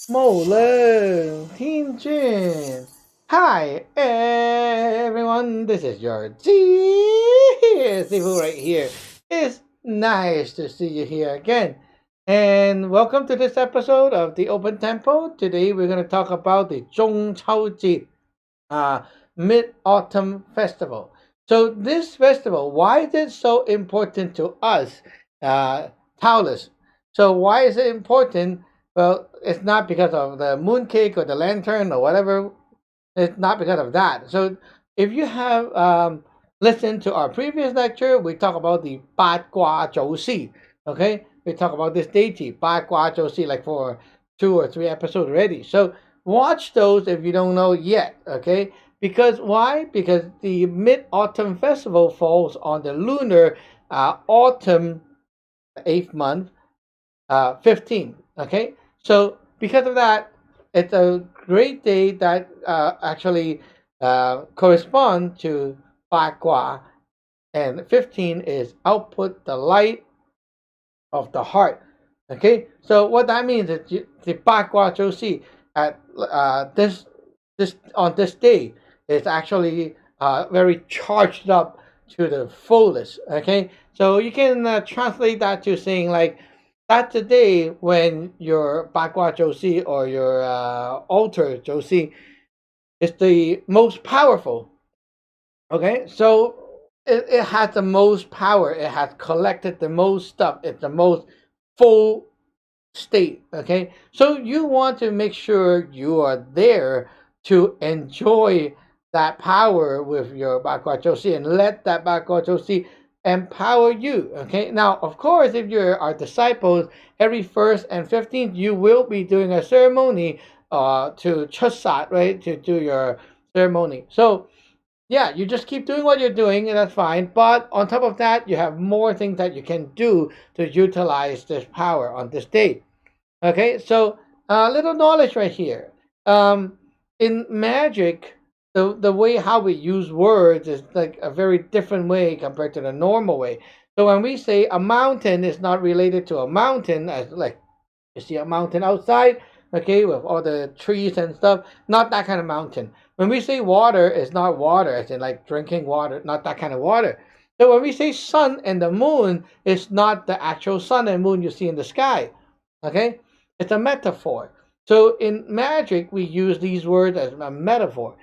某人听见。Hi everyone, this is your Sifu right here. It's nice to see you here again. And welcome to this episode of the Open Tempo. Today we're going to talk about the 中秋节, uh, Mid-Autumn Festival. So this festival, why is it so important to us, Taoists? So why is it important? Well, it's not because of the mooncake or the lantern or whatever. It's not because of that. So if you have listened to our previous lecture, we talk about the 八卦周戏. Okay, we talk about this deity 八卦周戏like for 2 or 3 episodes already. So watch those if you don't know yet. Okay, because why? Because the Mid Autumn Festival falls on the lunar autumn 8th month 15. Okay, so because of that, it's a great day that actually correspond to Bagua, and 15 is output the light of the heart. Okay, so what that means is the Bagua Joshi at this on this day is actually very charged up to the fullest. Okay, so you can translate that to saying like that's the day when your Bagua Joshi or your altar Joshi is the most powerful. Okay, so it has the most power. It has collected the most stuff. It's the most full state. Okay, so you want to make sure you are there to enjoy that power with your Bagua Joshi and let that Bagua Joshi empower you. Okay, now of course, if you're our disciples, every 1st and 15th you will be doing a ceremony to chasat, right, to do your ceremony. So yeah, you just keep doing what you're doing, and that's fine. But on top of that, you have more things that you can do to utilize this power on this day. Okay, so a little knowledge right here. In magic, the way how we use words is like a very different way compared to the normal way. So when we say a mountain is not related to a mountain, as like you see a mountain outside, okay, with all the trees and stuff, not that kind of mountain. When we say water, it's not water, as in like drinking water, not that kind of water. So when we say sun and the moon, it's not the actual sun and moon you see in the sky. Okay, it's a metaphor. So in magic, we use these words as a metaphor.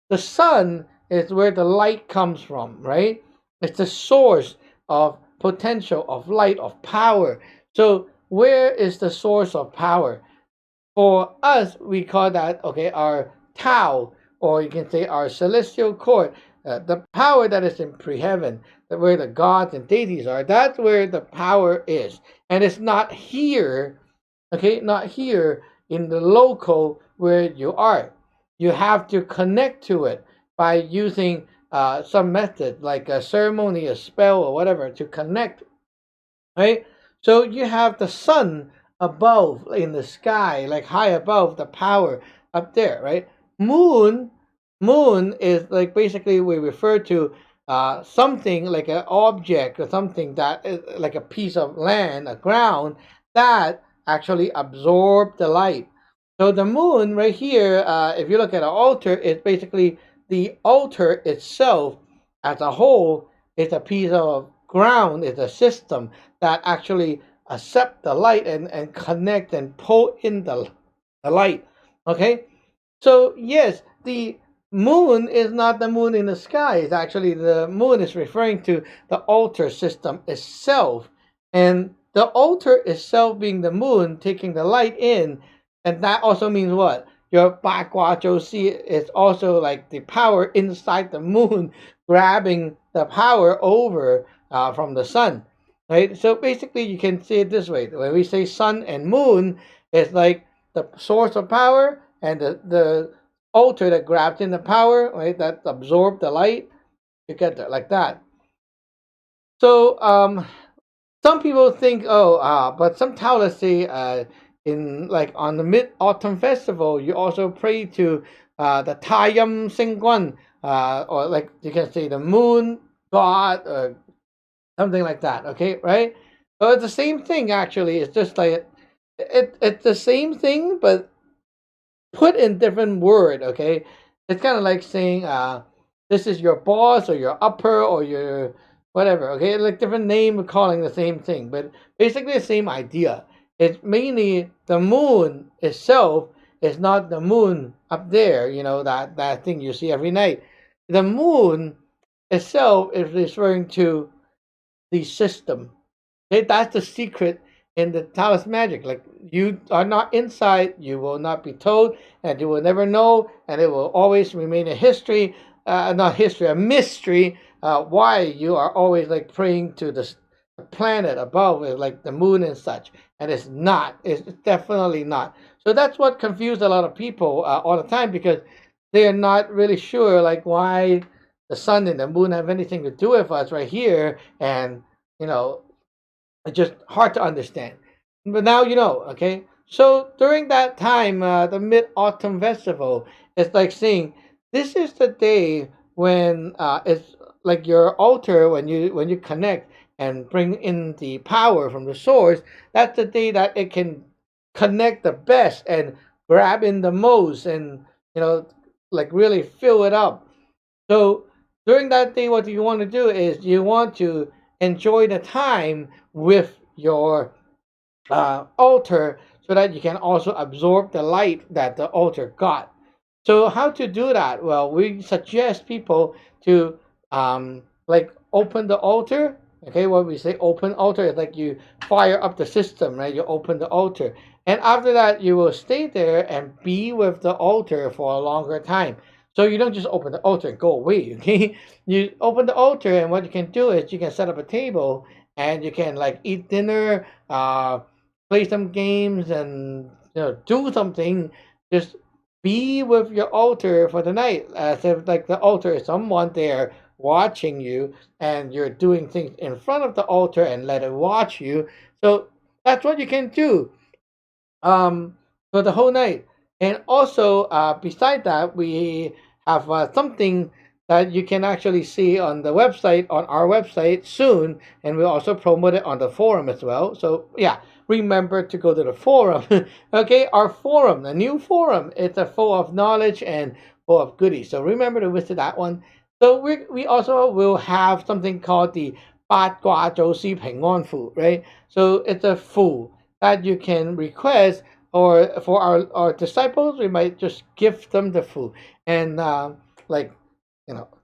The sun is where the light comes from, right? It's the source of potential, of light, of power. So where is the source of power? For us, we call that, okay, our Tao, or you can say our celestial court, the power that is in pre-heaven, where the gods and deities are. That's where the power is, and it's not here, okay, not here in the local where you are. You have to connect to it by using some method like a ceremony, a spell, or whatever to connect, right? So you have the sun above in the sky, like high above the power up there, right? Moon, moon is like basically we refer to something like an object or something that is like a piece of land, a ground that actually absorb the light. So the moon right here, if you look at an altar, it's basically the altar itself as a whole is a piece of ground, is a system that actually accept the light and connect and pull in the light. Okay, so yes, the moon is not the moon in the sky. It's actually the moon is referring to the altar system itself, and the altar itself being the moon taking the light in, and that also means what? Your Bagua Joshi is also like the power inside the moon grabbing the power over from the sun, right? So basically, you can see it this way: when we say sun and moon, it's like the source of power and the altar that grabs in the power, right? That absorbed the light. You get that like that. So some people think, oh, but some Taoists say in like on the Mid Autumn Festival, you also pray to the Taoism Singguan, or like you can say the moon god, or something like that. Okay, right? So it's the same thing actually. It's just like it's the same thing, but put in different word. Okay, it's kind of like saying this is your boss or your upper or your whatever. Okay, like different name calling the same thing, but basically the same idea. It's mainly the moon itself is not the moon up there, that thing you see every night. The moon itself is referring to the system. Okay, that's the secret in the Taoist magic. Like, you are not inside, you will not be told, and you will never know, and it will always remain a history, not history, a mystery. Why you are always like praying to the planet above, like the moon and such, and it's not. It's definitely not. So that's what confused a lot of people all the time, because they are not really sure like why the sun and the moon have anything to do with us right here, and you know it's just hard to understand. But now you know, okay? So during that time, the Mid Autumn Festival, it's like saying this is the day when it's like your altar when you connect and bring in the power from the source. That's the day that it can connect the best and grab in the most, and you know, like really fill it up. So during that day, what you want to do is you want to enjoy the time with your altar, so that you can also absorb the light that the altar got. So how to do that? Well, we suggest people to like open the altar. Okay, what we say open altar is like you fire up the system, right? You open the altar, and after that, you will stay there and be with the altar for a longer time. So you don't just open the altar and go away. Okay, you open the altar, and what you can do is you can set up a table, and you can like eat dinner, play some games, and do something. Just be with your altar for the night, as if like the altar is someone there watching you, and you're doing things in front of the altar and let it watch you. So that's what you can do for the whole night. And also, beside that, we have something that you can actually see on the website, on our website soon, and we'll also promote it on the forum as well. So yeah, remember to go to the forum. Okay, our forum, the new forum, it's a full of knowledge and full of goodies. So remember to visit that one. So we also will have something called the 八卦走私平安符, right? So it's a fu that you can request, or for our disciples, we might just give them the food, and like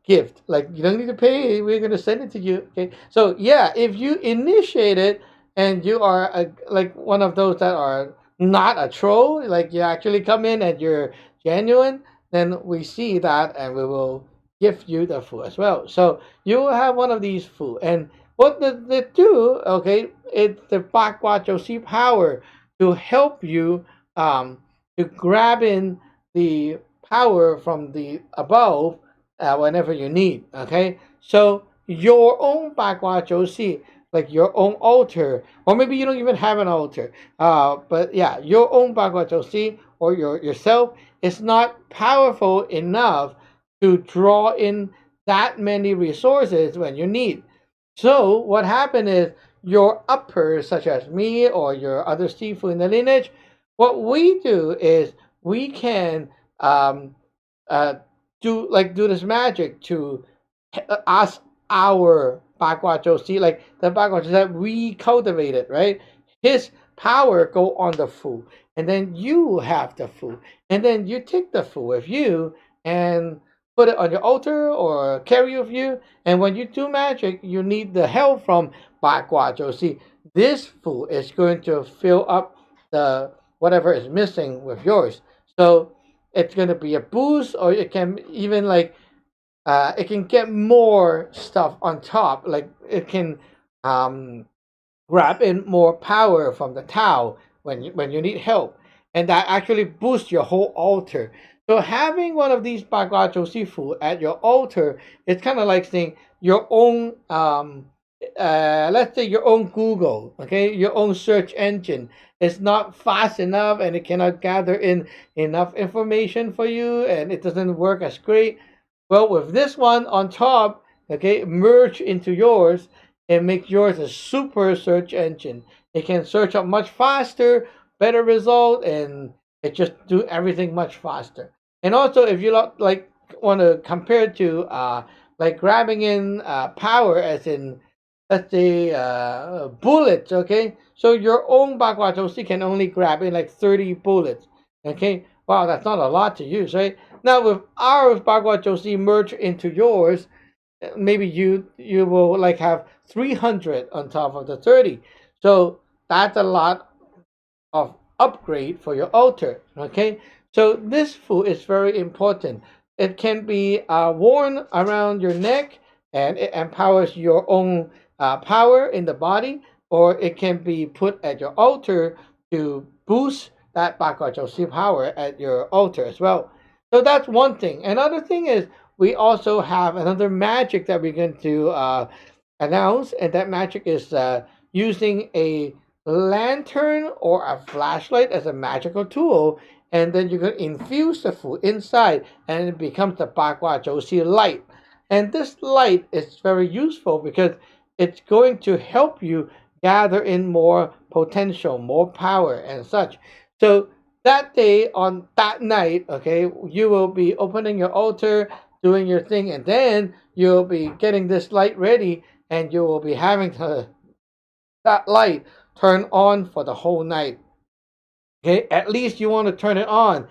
gift, like you don't need to pay, we're going to send it to you. Okay, so yeah, if you initiate it and you are like one of those that are not a troll, like you actually come in and you're genuine, then we see that and we will give you the food as well. So you will have one of these food. And what they do, okay, it's the Bakwachosi power to help you to grab in the power from the above whenever you need. Okay, so your own Bakwachosi, like your own altar, or maybe you don't even have an altar, but yeah, your own Bakwachosi or yourself is not powerful enough to draw in that many resources when you need. So what happened is your uppers, such as me or your other Sifu in the lineage, what we do is we can um, uh, do this magic to ask our Bagwajosi, like the Bagwajosi that we cultivated, right? His power go on the food, and then you have the food, and then you take the food with you and put it on your altar or carry with you. And when you do magic, you need the help from Bagwajosi. This food is going to fill up the whatever is missing with yours. So it's going to be a boost, or it can even like it can get more stuff on top. Like it can um, grab in more power from the Tao when you need help, and that actually boosts your whole altar. So having one of these Bagacho Sifu at your altar, it's kind of like saying your own let's say your own Google, okay, your own search engine is not fast enough, and it cannot gather in enough information for you, and it doesn't work as great. Well, with this one on top, okay, merge into yours and make yours a super search engine. It can search up much faster, better result, and It just do everything much faster. And also, if you like want to compare it to like grabbing in power, as in let's say bullets, okay? So your own Bagua Zhou can only grab in like 30 bullets, okay? Wow, that's not a lot to use, right? Now with our Bagua Zhou merge into yours, maybe you will like have 300 on top of the 30. So that's a lot of upgrade for your altar. Okay, so this food is very important. It can be worn around your neck, and it empowers your own power in the body, or it can be put at your altar to boost that Bakwa power at your altar as well. So that's one thing. Another thing is we also have another magic that we're going to announce, and that magic is using a lantern or a flashlight as a magical tool, and then you can infuse the food inside, and it becomes the Bagua Zhou light. And this light is very useful because it's going to help you gather in more potential, more power, and such. So that day, on that night, okay, you will be opening your altar, doing your thing, and then you'll be getting this light ready, and you will be having that light turn on for the whole night. Okay, at least you want to turn it on,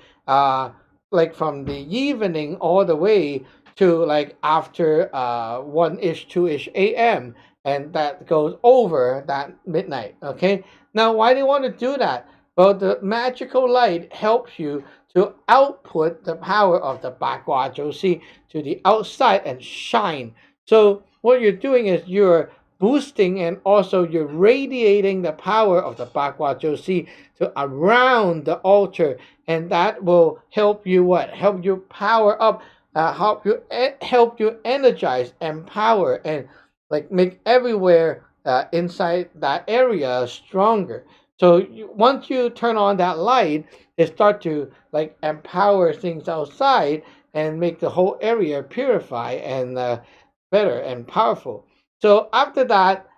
like from the evening all the way to like after 1-ish, 2-ish a.m., and that goes over that midnight. Okay, now why do you want to do that? Well, the magical light helps you to output the power of the Bagua Zhou to the outside and shine. So what you're doing is you're boosting, and also you're radiating the power of the Bagua Zhou to around the altar, and that will help you what? Help you power up, help you energize, empower, and like make everywhere inside that area stronger. So once you turn on that light, it start to like empower things outside and make the whole area purify and better and powerful. So after that,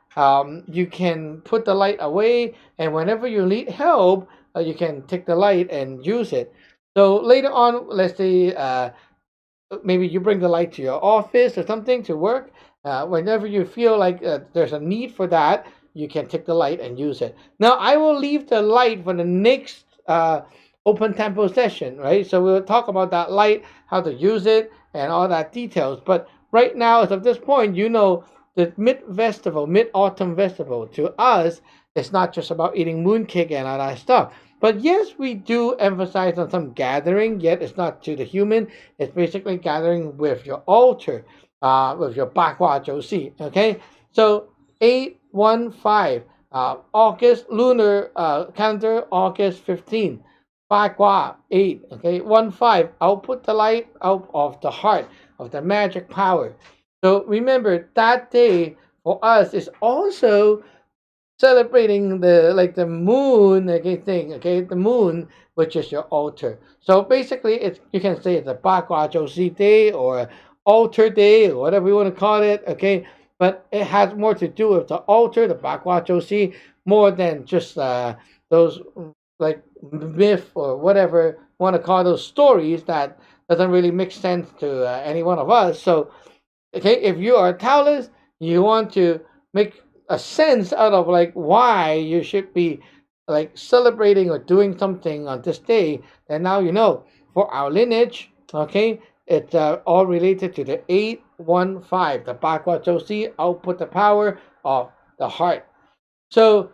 you can put the light away, and whenever you need help, you can take the light and use it. So later on, let's say maybe you bring the light to your office or something to work. Whenever you feel like there's a need for that, you can take the light and use it. Now, I will leave the light for the next open tempo session, right? So we'll talk about that light, how to use it, and all that details. But right now, as of this point, you know the mid autumn festival to us, it's not just about eating mooncake and all that stuff. But yes, we do emphasize on some gathering, yet it's not to the human. It's basically gathering with your altar, with your Bagua Zhou. Okay, so 815, August lunar calendar, August 15. Bagua 8. Okay, 15. Output the light out of the heart of the magic power. So remember that day for us is also celebrating the moon, okay, thing, okay, the moon, which is your altar. So basically, it's, you can say it's a Bagua Zhou day or altar day or whatever you want to call it, okay. But it has more to do with the altar, the Bagua Zhou, more than just those like myth or whatever you want to call those stories that doesn't really make sense to any one of us. So okay, if you are a Taoist, you want to make a sense out of like why you should be like celebrating or doing something on this day, then now you know. For our lineage, okay, it's all related to the 815, the Bagua Zhou output the power of the heart. So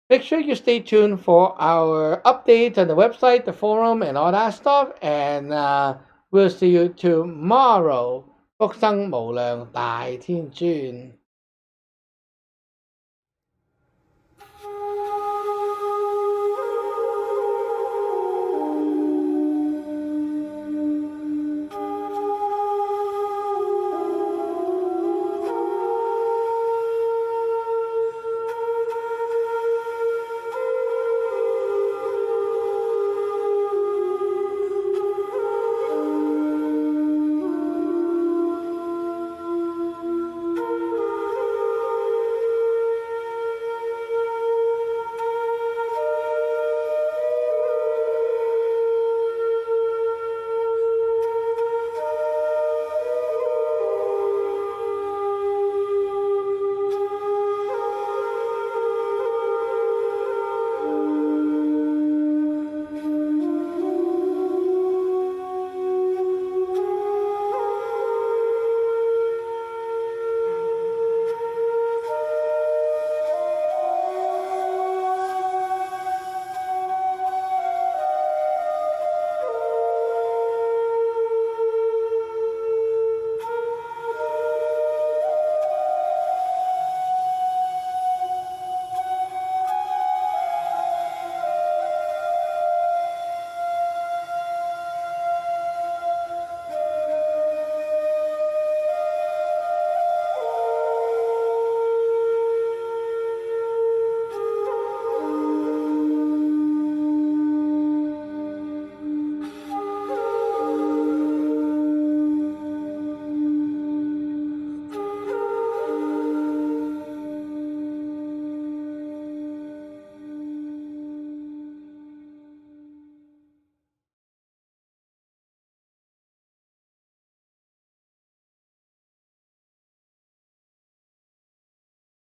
make sure you stay tuned for our updates on the website, the forum, and all that stuff. And we'll see you tomorrow. 福生無量大天尊。